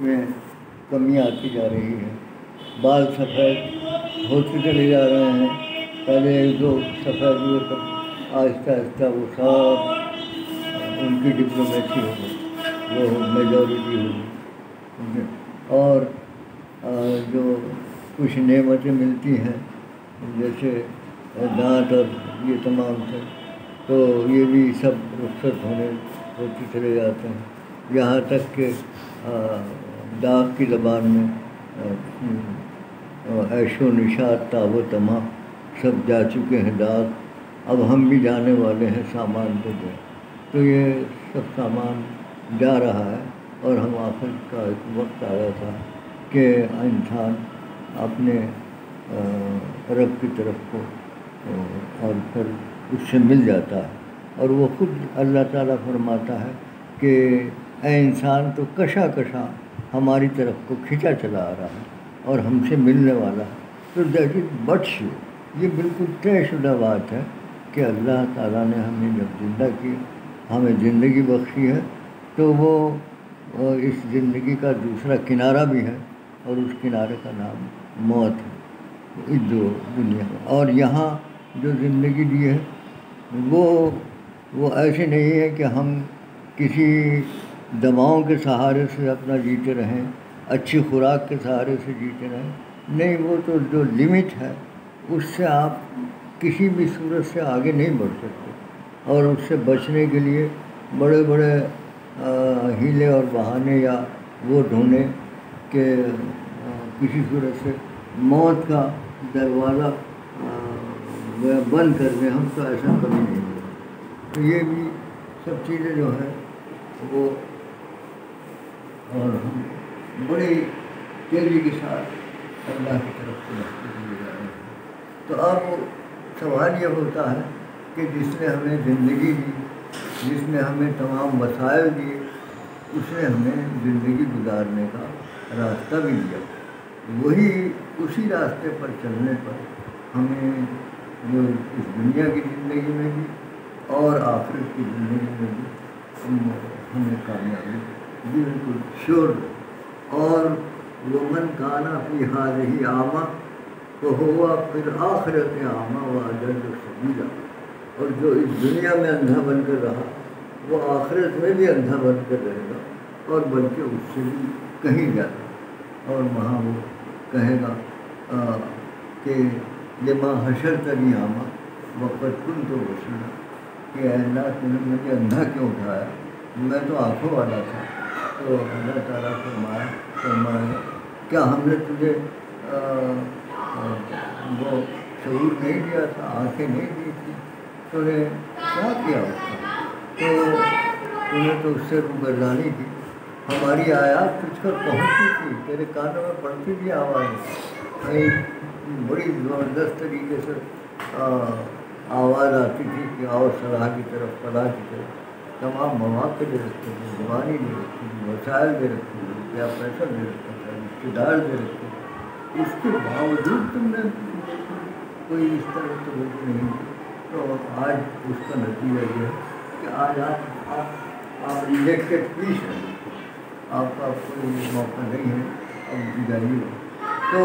میں کمی آتی جا رہی ہے، بال سفید ہوتے چلے جا رہے ہیں، پہلے ایک دو سفید ہوئے تب آہستہ آہستہ وہ سب ان کی ڈپلومیسی ہو گئی، وہ میجورٹی ہو گئی، اور جو کچھ نعمتیں ملتی ہیں جیسے دانت اور یہ تمام سے، تو یہ بھی سب رخصت ہوتے چلے جاتے ہیں، یہاں تک کہ داغ کی زبان میں عیش و نشاط تاب و تما سب جا چکے ہیں داغ، اب ہم بھی جانے والے ہیں سامان پہ جائے، تو یہ سب سامان جا رہا ہے، اور ہم آخر کا ایک وقت آیا تھا کہ انسان اپنے رب کی طرف کو اور پھر اس سے مل جاتا ہے، اور وہ خود اللہ تعالیٰ فرماتا ہے کہ اے انسان تو کشا کشا ہماری طرف کو کھینچا چلا آ رہا ہے اور ہم سے ملنے والا ہے، تو دیٹ از بٹ شو، یہ بالکل طے شدہ بات ہے کہ اللہ تعالیٰ نے ہمیں جب زندہ کی، ہمیں زندگی بخشی ہے، تو وہ اس زندگی کا دوسرا کنارہ بھی ہے، اور اس کنارے کا نام موت ہے اس دنیا میں، اور یہاں جو زندگی دی ہے وہ ایسے نہیں ہے کہ ہم کسی دواؤں کے سہارے سے اپنا جیتے رہیں، اچھی خوراک کے سہارے سے جیتے رہیں، نہیں، وہ تو جو لمٹ ہے اس سے آپ کسی بھی صورت سے آگے نہیں بڑھ سکتے، اور اس سے بچنے کے لیے بڑے بڑے ہیلے اور بہانے یا وہ ڈھونڈیں کہ کسی صورت سے موت کا دروازہ بند کر دیں، ہم تو ایسا کبھی نہیں ہوگا، تو یہ بھی سب چیزیں جو ہیں وہ، اور ہم بڑی تیزی کے ساتھ اللہ کی طرف سے بڑھتے چلے جا رہے ہیں، تو اب سوال یہ ہوتا ہے کہ جس نے ہمیں زندگی دی، جس نے ہمیں تمام وسائل دیے، اس نے ہمیں زندگی گزارنے کا راستہ بھی دیا، وہی اسی راستے پر چلنے پر ہمیں جو اس دنیا کی زندگی میں بھی اور آخرت کی زندگی میں بھی ہمیں کامیابی بالکل شور، اور ومن کانا فی ہذہ اعمیٰ فہو فی الآخرۃ اعمیٰ واضل سبیلا، اور جو اس دنیا میں اندھا بن کر رہا وہ آخرت میں بھی اندھا بن کر رہے گا، اور بلکہ اس سے بھی کہیں زیادہ، اور وہاں وہ کہے گا کہ لما حشرتنی اعمیٰ وقد کنت بصیرا، کہ اے اللہ تو نے مجھے اندھا کیوں اٹھایا، میں تو آنکھوں والا تھا، تو اللہ تعالیٰ فرمایا کیا ہم نے تجھے وہ شعور نہیں دیا تھا، آنکھیں نہیں دی تھی، تو نے کیا کیا اس کا، تو انہیں تو اس سے روگردانی کی، ہماری آیات تجھ پر پہنچتی تھی، تیرے کانوں میں پڑتی تھی آواز، بڑی زبردست طریقے سے آواز آتی تھی کہ آؤ صلاح کی طرف، فلاح کی طرف، تمام مواقع دے رکھتے تھے، زبانی دے رکھتی تھی، وسائل دے رکھتے تھے، روپیہ پیسہ دے رکھتا تھا، رشتے دار دے رکھتے تھے، اس کے باوجود تم نے کوئی اس طرح توجہ نہیں کی، تو آج اس کا نتیجہ یہ ہے کہ آج آپ ریجیکٹڈ پیس ہیں، آپ کا کوئی موقع نہیں ہے، اب جائیے، تو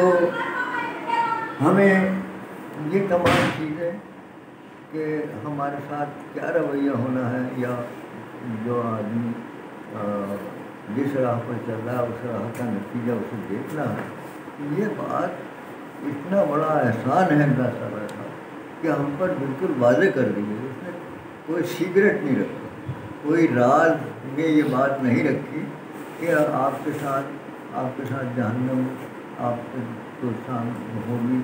ہمیں یہ تمام چیزیں کہ ہمارے ساتھ کیا رویہ ہونا ہے، یا جو آدمی جس راہ پر چل رہا ہے اس راہ کا نتیجہ اسے دیکھنا ہے، یہ بات اتنا بڑا احسان ہے اللہ تعالیٰ کا کہ ہم پر بالکل واضح کر دی ہے، اس نے کوئی سیکرٹ نہیں رکھا، کوئی راز میں یہ بات نہیں رکھی کہ آپ کے ساتھ جہنم، آپ کے دوستان ہوگی،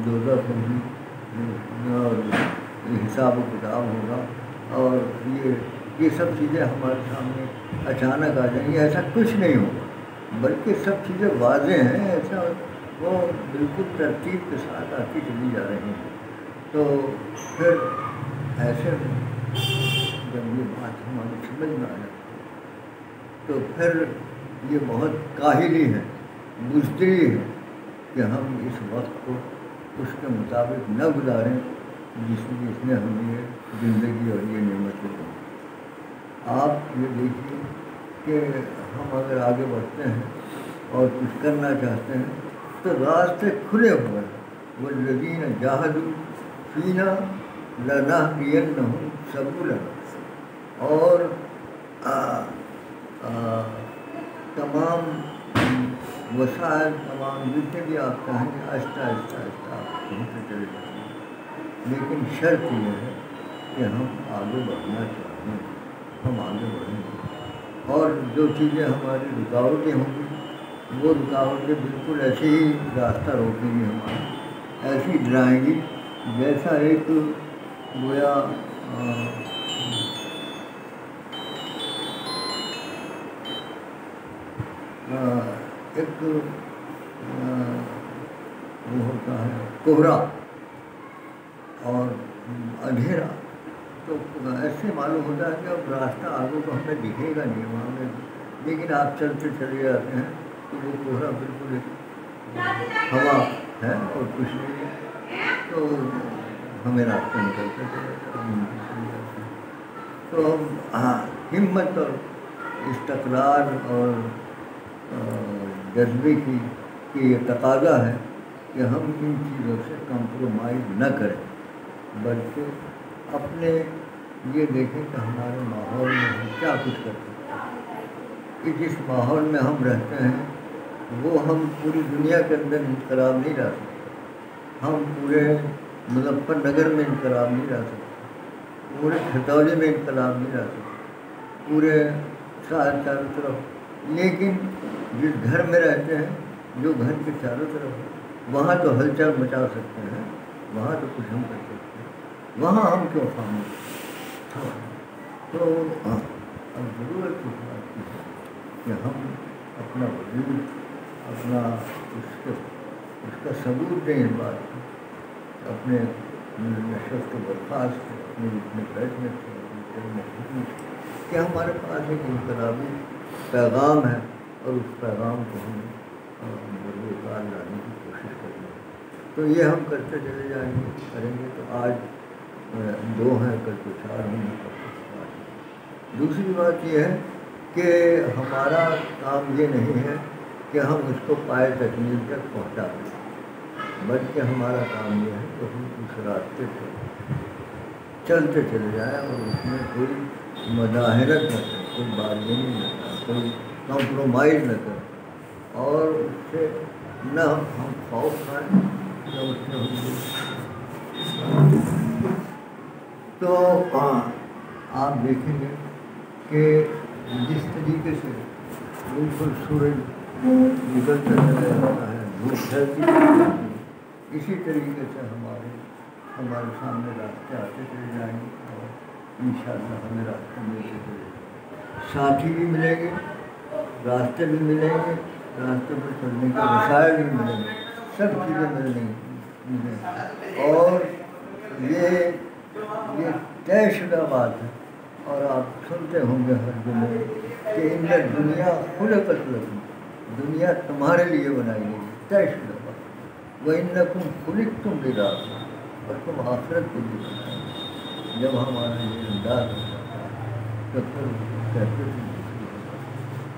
دوزخ ہوگی، اور حساب و کتاب ہوگا، اور یہ سب چیزیں ہمارے سامنے اچانک آ جائیں گی، ایسا کچھ نہیں ہوگا، بلکہ سب چیزیں واضح ہیں، ایسا وہ بالکل ترتیب کے ساتھ آتی چلی جا رہی ہیں، تو پھر ایسے میں جب یہ بات ہماری سمجھ میں آ جاتی ہے تو پھر یہ بہت کاہلی ہے، بزدلی ہے کہ ہم اس وقت کو اس کے مطابق نہ گزاریں جس نے ہمیں یہ زندگی اور یہ نعمتیں دی۔ آپ یہ دیکھیے کہ ہم اگر آگے بڑھتے ہیں اور کچھ کرنا چاہتے ہیں تو راستے کھلے ہوئے ہیں. والذین جاہدوا فینا لنہدینہم سبلنا. اور تمام وسائل، تمام جتنے بھی آپ چاہیں گے آہستہ آہستہ آہستہ آپ پہنچتے چلے جائیں گے. لیکن شرط یہ ہے کہ ہم آگے بڑھنا چاہتے ہیں، ہم آگے بڑھیں گے. اور جو چیزیں ہماری رکاوٹیں ہوں گی وہ رکاوٹیں بالکل ایسے ہی راستہ روکیں گی ہمارا، ایسی ڈرائیں گی جیسا ایک گویا ایک وہ ہوتا ہے کوہرا اور اندھیرا. تو ایسے معلوم ہوتا ہے کہ اب راستہ آگے کو ہمیں دکھے گا نہیں وہاں میں، لیکن آپ چلتے چلے جاتے ہیں تو وہ کوہرا بالکل ایک ہوا ہے اور کچھ نہیں ہے، تو ہمیں راستہ نکلتے چلے جاتے ہیں. تو ہمت اور استقلال اور جذبے کی یہ تقاضا ہے کہ ہم ان چیزوں سے کمپرومائز نہ کریں، بلکہ اپنے یہ دیکھیں کہ ہمارے ماحول میں ہم کیا کچھ کر سکتے ہیں. کہ جس ماحول میں ہم رہتے ہیں وہ ہم پوری دنیا کے اندر انقلاب نہیں لا سکتے، ہم پورے مظفر نگر میں انقلاب نہیں لا سکتے، پورے کھتولی میں انقلاب نہیں لا سکتے، پورے چاروں طرف. لیکن جس گھر میں رہتے ہیں، جو گھر کے چاروں طرف ہے، وہاں تو ہلچل مچا سکتے ہیں، وہاں تو کچھ ہم کر سکتے ہیں، وہاں ہم کیوں خاموش. تو اب ضرورت اس بات کی ہے کہ ہم اپنا وجود، اپنا اس کا ثبوت دیں اس بات کو، اپنے نشست و برخاست سے، اپنے اٹھنے بیٹھنے سے، کہ ہمارے پاس ایک انقلابی پیغام ہے اور اس پیغام کو ہم بروکار لانے کی کوشش کریں گے. تو یہ ہم کرتے چلے جائیں گے، کریں گے. تو آج 2 ہیں، کل کو 4 ہوں گے، کل کو 5. دوسری بات یہ ہے کہ ہمارا کام یہ نہیں ہے کہ ہم اس کو پائے تکمیل تک پہنچا دیں، بلکہ ہمارا کام یہ ہے کہ ہم اس راستے سے چلتے چلے جائیں اور اس میں کوئی مداحرت نہ کریں، کوئی بارگیننگ نہ کریں، کوئی کمپرومائز نہ کریں، اور اس سے نہ ہم خوف کھائیں نہ اس سے ہم. تو آپ دیکھیں گے کہ جس طریقے سے بالکل سورج نکلتا چلا جاتا ہے، دھوپ پھیلتی چلی جاتی ہے، اسی طریقے سے ہمارے سامنے راستے آتے چلے جائیں گے اور انشاءاللہ ہمیں راستے ملتے چلے جائیں گے. ساتھی بھی ملیں گے، راستے بھی ملیں گے، راستے پر چلنے کے وسائل بھی ملیں گے، سب چیزیں ملیں گی. اور یہ طے شدہ بات ہے، اور آپ سنتے ہوں گے ہر جمعے کہ ان دنیا خلقت لکم، دنیا تمہارے لیے بنائی گئی، طے شدہ بات. وَإِنَّكُمْ خُلِقْتُمْ لِلْآخِرَةِ، اور تم آخرت کے لیے بنائے گے. جب ہمارا یہ انداز ہو جاتا ہے تو پھر کہتے ہیں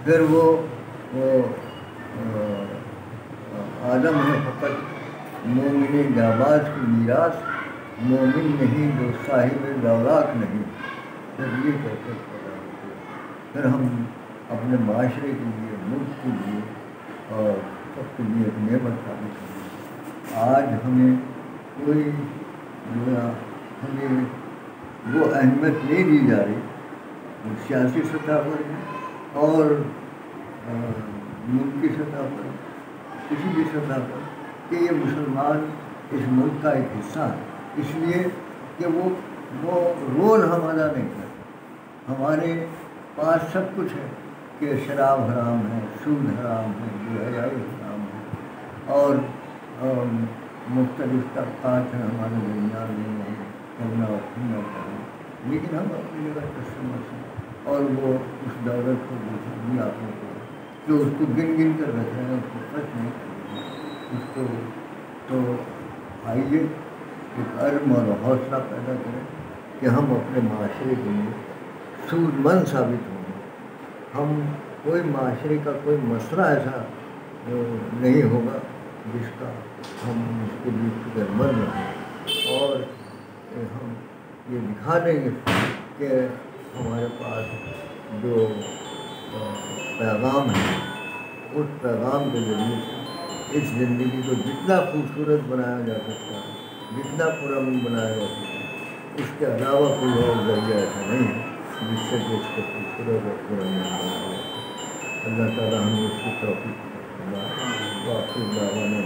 پھر وہ عالم ہے فقط مومن جاباز کی میراث، مومن نہیں جو صاحب لولاک نہیں. پھر یہ کہتے پیدا ہوتے ہیں. پھر ہم اپنے معاشرے کے لیے، ملک کے لیے اور سب کے لیے ایک نعمت ثابت ہوئی. آج ہمیں کوئی ہمیں وہ اہمیت نہیں دی جا رہی سیاسی سطح پر اور ملکی سطح پر، کسی بھی سطح پر، کہ یہ مسلمان اس ملک کا ایک حصہ ہے، اس لیے کہ وہ رول ہم ادا نہیں کرتے. ہمارے پاس سب کچھ ہے کہ شراب حرام ہے، سود حرام ہے، بیحیائی حرام ہے، اور مختلف طبقات ہیں ہمارے درمیان میں، کرنا اور کھلنا چاہیے. لیکن ہم اپنی جگہ کسٹمر ہیں، اور وہ اس دولت کو دوسری آنکھوں کو جو اس کو گن گن کر رکھ رہے ہیں، اس کو خرچ نہیں کر رہے ہیں اس کو. تو آئیے ایک عزم اور حوصلہ پیدا کریں کہ ہم اپنے معاشرے کے لیے سود مند ثابت ہوں گے. ہم کوئی معاشرے کا کوئی مسئلہ ایسا نہیں ہوگا جس کا ہم اس کے لیے فکر مند ہیں، اور ہم یہ دکھا دیں گے کہ ہمارے پاس جو پیغام ہے اس پیغام کے ذریعے سے اس زندگی کو جتنا خوبصورت بنایا جا سکتا ہے، جتنا پرامن بنایا جا سکتا ہے، اس کے علاوہ کوئی اور ذریعہ ایسا نہیں ہے جس سے کہ اس کو خوبصورت اور پرامن بنایا جا سکتا ہے۔ اللہ تعالیٰ ہمیں اس کی توفیق عطا فرمائے۔ واقعی دعوانا